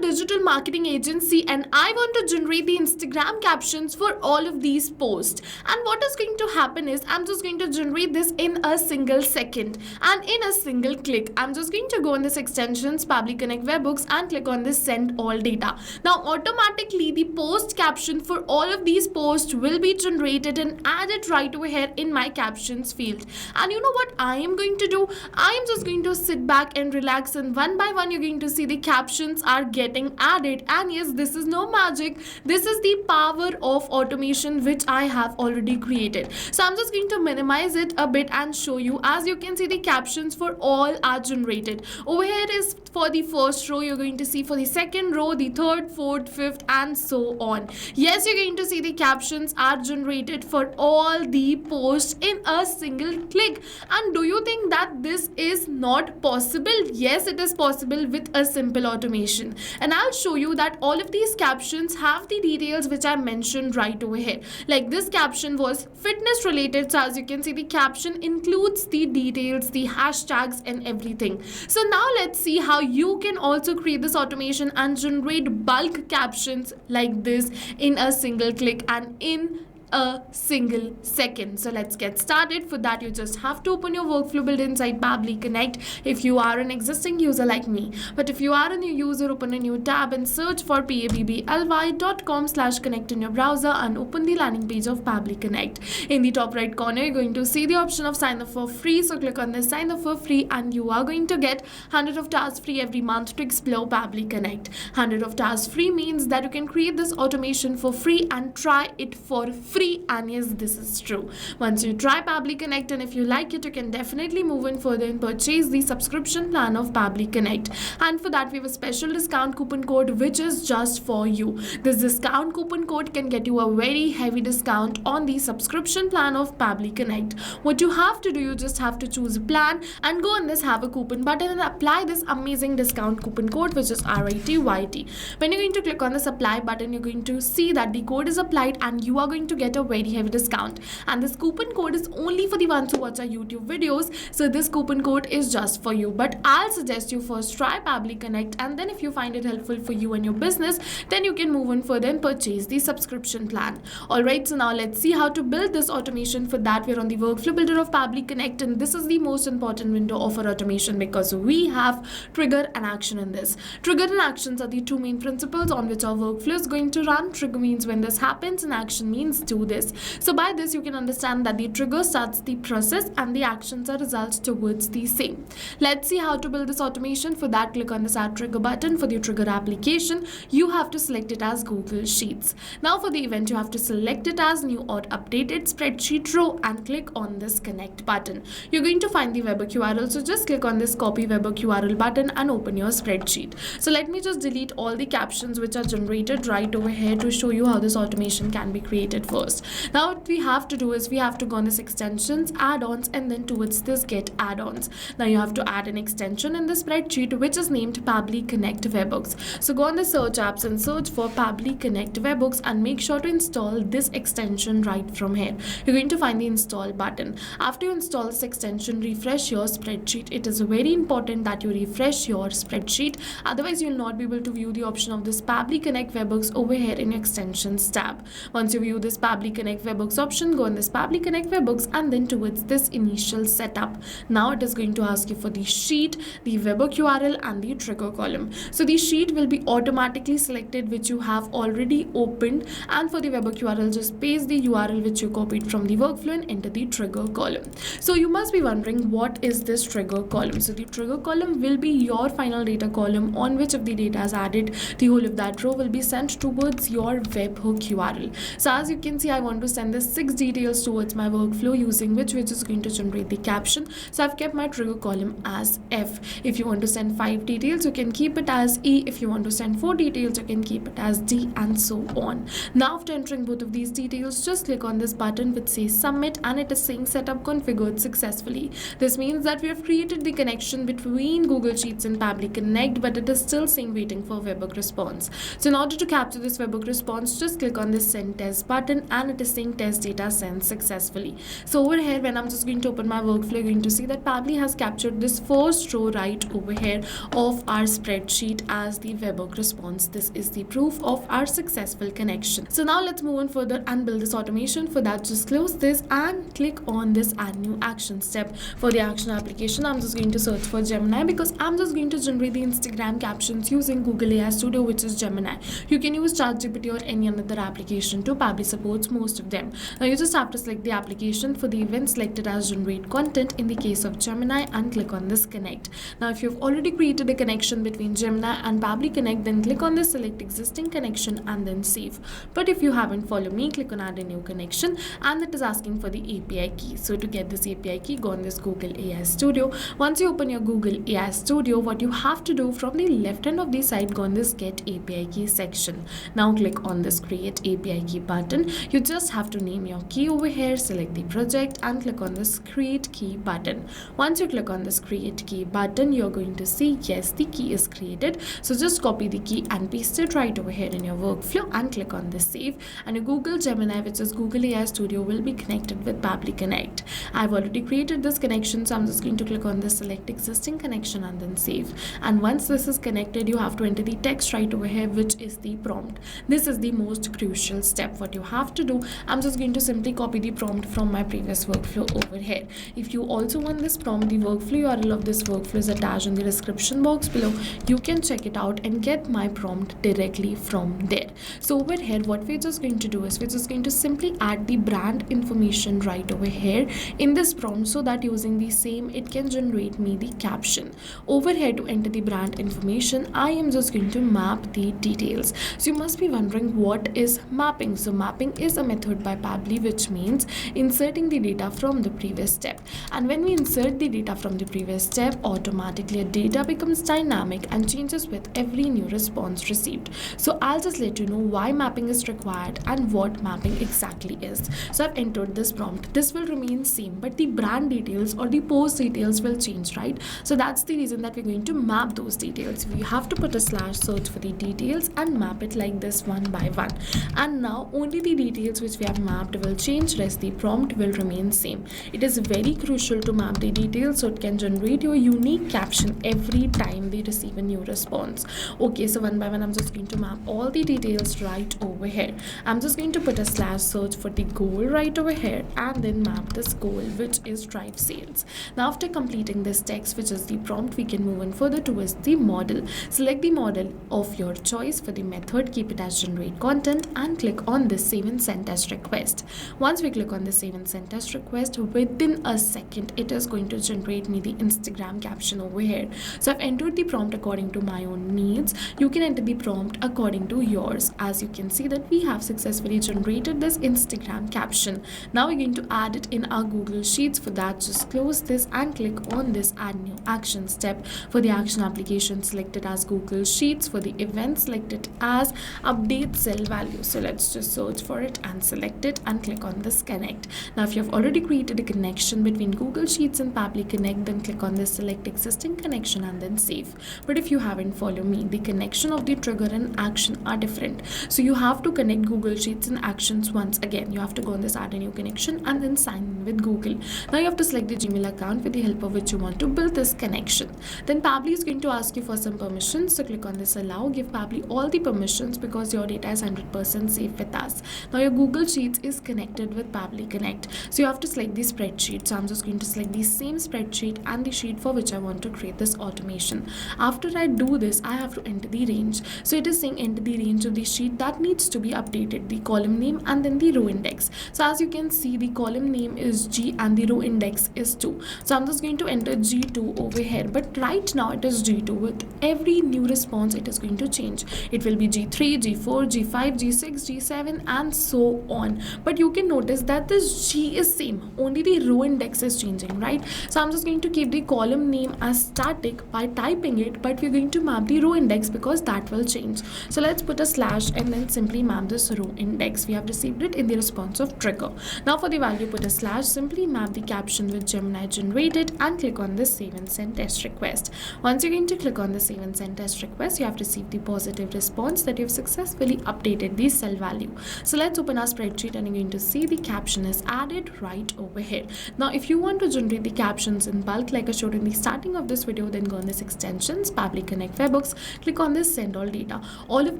digital marketing agency and I want to generate the Instagram captions for all of these posts. And what is going to happen is I'm just going to generate this in a single second and in a single click. I'm just going to go in this extensions, Pabbly Connect webhooks, and click on this send all data. Now automatically the post caption for all of these posts will be generated and added right over here in my captions field. And you know what I am going to do? I am just going to sit back and relax, and one by one you're going to see the captions are getting added. And yes, this is no magic. This is the power of automation which I have already created. So I'm just going to minimize it a bit and show you. As you can see, the captions for all are generated. Over here is for the first row, you're going to see for the second row, the third, fourth, fifth, and so on. Yes, you're going to see the captions are generated for all the posts in a single click. And do you think that this is not possible? Yes, it is possible with a simple automation. And I'll show you that all of these captions have the details which I mentioned right over here. Like this caption was fitness related, so as you can see, the caption includes the details, the hashtags, and everything. So now let's see how you can also create this automation and generate bulk captions like this in a single click and in a single second. So let's get started. For that, you just have to open your workflow build inside Pabbly Connect if you are an existing user like me. But if you are a new user, open a new tab and search for pabbly.com/connect in your browser and open the landing page of Pabbly Connect. In the top right corner, you're going to see the option of sign up for free. So click on this sign up for free and you are going to get 100 of tasks free every month to explore Pabbly Connect. 100 of tasks free means that you can create this automation for free and try it for free. And yes, this is true. Once you try Pabbly Connect and if you like it, you can definitely move in further and purchase the subscription plan of Pabbly Connect. And for that, we have a special discount coupon code which is just for you. This discount coupon code can get you a very heavy discount on the subscription plan of Pabbly Connect. What you have to do, you just have to choose a plan and go on this have a coupon button and apply this amazing discount coupon code which is RITYT. When you're going to click on this apply button, you're going to see that the code is applied and you are going to get a very heavy discount. And this coupon code is only for the ones who watch our YouTube videos. So this coupon code is just for you. But I'll suggest you first try Pabbly Connect, and then if you find it helpful for you and your business, then you can move on further and purchase the subscription plan. Alright, so now let's see how to build this automation. For that, we're on the workflow builder of Pabbly Connect, and this is the most important window of our automation because we have trigger and action in this. Trigger and actions are the two main principles on which our workflow is going to run. Trigger means when this happens and action means do this. So by this you can understand that the trigger starts the process and the actions are results towards the same. Let's see how to build this automation. For that, click on this add trigger button. For the trigger application, you have to select it as Google Sheets. Now for the event, you have to select it as new or updated spreadsheet row and click on this connect button. You're going to find the webhook URL, so just click on this copy webhook URL button and open your spreadsheet. So let me just delete all the captions which are generated right over here to show you how this automation can be created first. Now what we have to do is we have to go on this extensions, add-ons, and then towards this get add-ons. Now you have to add an extension in the spreadsheet which is named Pabbly Connect webhooks. So go on the search apps and search for Pabbly Connect webhooks and make sure to install this extension right from here. You're going to find the install button. After you install this extension, refresh your spreadsheet. It is very important that you refresh your spreadsheet, otherwise you'll not be able to view the option of this Pabbly Connect webhooks over here in your extensions tab. Once you view this Pabbly Connect webhooks option, go on this Pabbly Connect webhooks and then towards this initial setup. Now it is going to ask you for the sheet, the webhook URL, and the trigger column. So the sheet will be automatically selected which you have already opened, and for the webhook URL, just paste the URL which you copied from the workflow and enter the trigger column. So you must be wondering, what is this trigger column? So the trigger column will be your final data column on which if the data is added, the whole of that row will be sent towards your webhook URL. So as you can see, I want to send this 6 details towards my workflow using which is going to generate the caption. So I've kept my trigger column as F. If you want to send 5 details, you can keep it as E. If you want to send 4 details, you can keep it as D, and so on. Now after entering both of these details, just click on this button which says submit, and it is saying setup configured successfully. This means that we have created the connection between Google Sheets and Pabbly Connect, but it is still saying waiting for webhook response. So in order to capture this webhook response, just click on this send test button and it is saying test data sent successfully. So over here, when I'm just going to open my workflow, you're going to see that Pabbly has captured this first row right over here of our spreadsheet as the webhook response. This is the proof of our successful connection. So now let's move on further and build this automation. For that, just close this and click on this add new action step. For the action application, I'm just going to search for Gemini because I'm just going to generate the Instagram captions using Google AI Studio, which is Gemini. You can use ChatGPT or any another application too. Pabbly supports most of them. Now you just have to select the application. For the event, select it as generate content in the case of Gemini and click on this connect. Now if you've already created a connection between Gemini and Pabbly Connect, then click on this select existing connection and then save. But if you haven't followed me, click on add a new connection and it is asking for the API key. So to get this API key, go on this Google AI Studio. Once you open your Google AI Studio, what you have to do from the left hand of the side, go on this get API key section. Now click on this create API key button. You just have to name your key over here, select the project and click on this create key button. Once you click on this create key button, you're going to see yes, the key is created. So just copy the key and paste it right over here in your workflow and click on this save, and your Google Gemini, which is Google AI Studio, will be connected with Pabbly Connect. I've already created this connection, so I'm just going to click on this select existing connection and then save. And once this is connected, you have to enter the text right over here, which is the prompt. This is the most crucial step. What you have to do, I'm just going to simply copy the prompt from my previous workflow over here. If you also want this prompt, the workflow URL of this workflow is attached in the description box below. You can check it out and get my prompt directly from there. So over here, what we're just going to do is we're just going to simply add the brand information right over here in this prompt, so that using the same, it can generate me the caption. Over here, to enter the brand information, I am just going to map the details. So you must be wondering, what is mapping? So mapping is a method by Pabbly which means inserting the data from the previous step. And when we insert the data from the previous step, automatically a data becomes dynamic and changes with every new response received. So I'll just let you know why mapping is required and what mapping exactly is. So I've entered this prompt. This will remain same, but the brand details or the post details will change, right? So that's the reason that we're going to map those details. We have to put a slash search for the details and map it like this one by one. And now only the details which we have mapped will change, rest the prompt will remain same. It is very crucial to map the details so it can generate your unique caption every time they receive a new response. Okay, so one by one, I'm just going to map all the details right over here. I'm just going to put a slash search for the goal right over here and then map this goal, which is drive sales. Now after completing this text, which is the prompt, we can move on further towards the model. Select the model of your choice. For the method, keep it as generate content and click on this save and send test request. Once we click on the save and send test request, within a second it is going to generate me the Instagram caption over here. So I've entered the prompt according to my own needs. You can enter the prompt according to yours. As you can see that we have successfully generated this Instagram caption. Now we're going to add it in our Google Sheets. For that, just close this and click on this add new action step. For the action application, select it as Google Sheets. For the event, select it as update cell value. So let's just search for it and select it and click on this connect. Now if you've already created a connection between Google Sheets and Pabbly Connect, then click on this select existing connection and then save. But if you haven't followed me, the connection of the trigger and action are different. So you have to connect Google Sheets and Actions once again. You have to go on this add a new connection and then sign in with Google. Now you have to select the Gmail account with the help of which you want to build this connection. Then Pabbly is going to ask you for some permissions. So click on this allow, give Pabbly all the permissions because your data is 100% safe with us. Now your Google Sheets is connected with Pabbly Connect. So you have to select the spreadsheet. So I'm just going to select the same spreadsheet and the sheet for which I want to create this automation. After I do this, I have to enter the range. So it is saying enter the range of the sheet that needs to be updated, the column name and then the row index. So as you can see, the column name is G and the row index is 2. So I'm just going to enter G2 over here, but right now it is G2. With every new response, it is going to change. It will be G3, G4, G5, G6, G7 and so on. But you can notice that this G is same, only the row index is changing, right? So I'm just going to keep the column name as static by typing it, but we're going to map the row index because that will change. So let's put a slash and then simply map this row index. We have received it in the response of trigger. Now for the value, put a slash, simply map the caption with Gemini generated and click on this save and send test request. Once you're going to click on the save and send test request, you have received the positive response that you've successfully updated the cell value. So let's open our spreadsheet and you're going to see the caption is added right over here. Now, if you want to generate the captions in bulk, like I showed in the starting of this video, then go on this extensions, Pabbly Connect Webhooks, click on this send all data. All of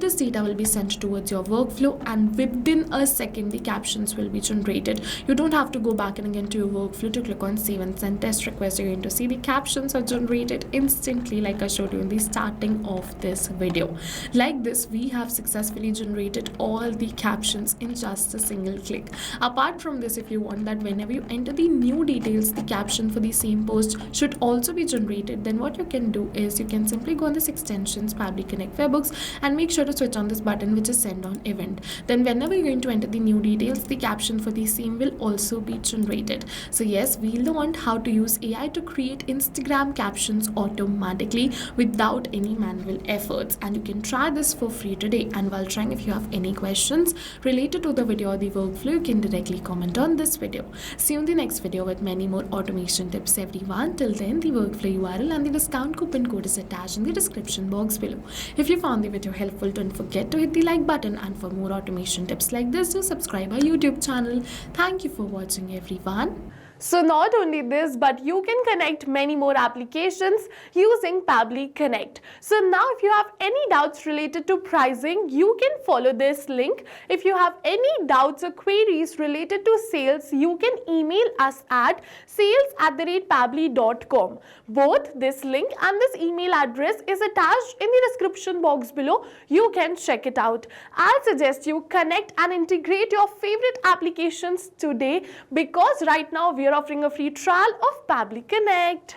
this data will be sent towards your workflow, and within a second, the captions will be generated. You don't have to go back and again to your workflow to click on save and send test request. You're going to see the captions are generated instantly, like I showed you in the starting of this video. Like this, we have successfully generated all the captions in just a single click. Apart from this, if you want that whenever you enter the new details, the caption for the same post should also be generated, then what you can do is you can simply go on this extensions, Pabbly Connect Webhooks, and make sure to switch on this button which is send on event. Then whenever you're going to enter the new details, the caption for the same will also be generated. So yes, we learned how to use AI to create Instagram captions automatically without any manual efforts, and you can try this for free today. And while trying, if you have any questions related to the video or the workflow, you can directly comment on this video. See you in the next video with many more automation tips, everyone. Till then, the workflow URL and the discount coupon code is attached in the description box below. If you found the video helpful, don't forget to hit the like button, and for more automation tips like this, do subscribe our YouTube channel. Thank you for watching, everyone. So not only this, but you can connect many more applications using Pabbly Connect. So now if you have any doubts related to pricing, you can follow this link. If you have any doubts or queries related to sales, you can email us at sales@pabbly.com. Both this link and this email address is attached in the description box below. You can check it out. I'll suggest you connect and integrate your favorite applications today, because right now we are offering a free trial of Pabbly Connect.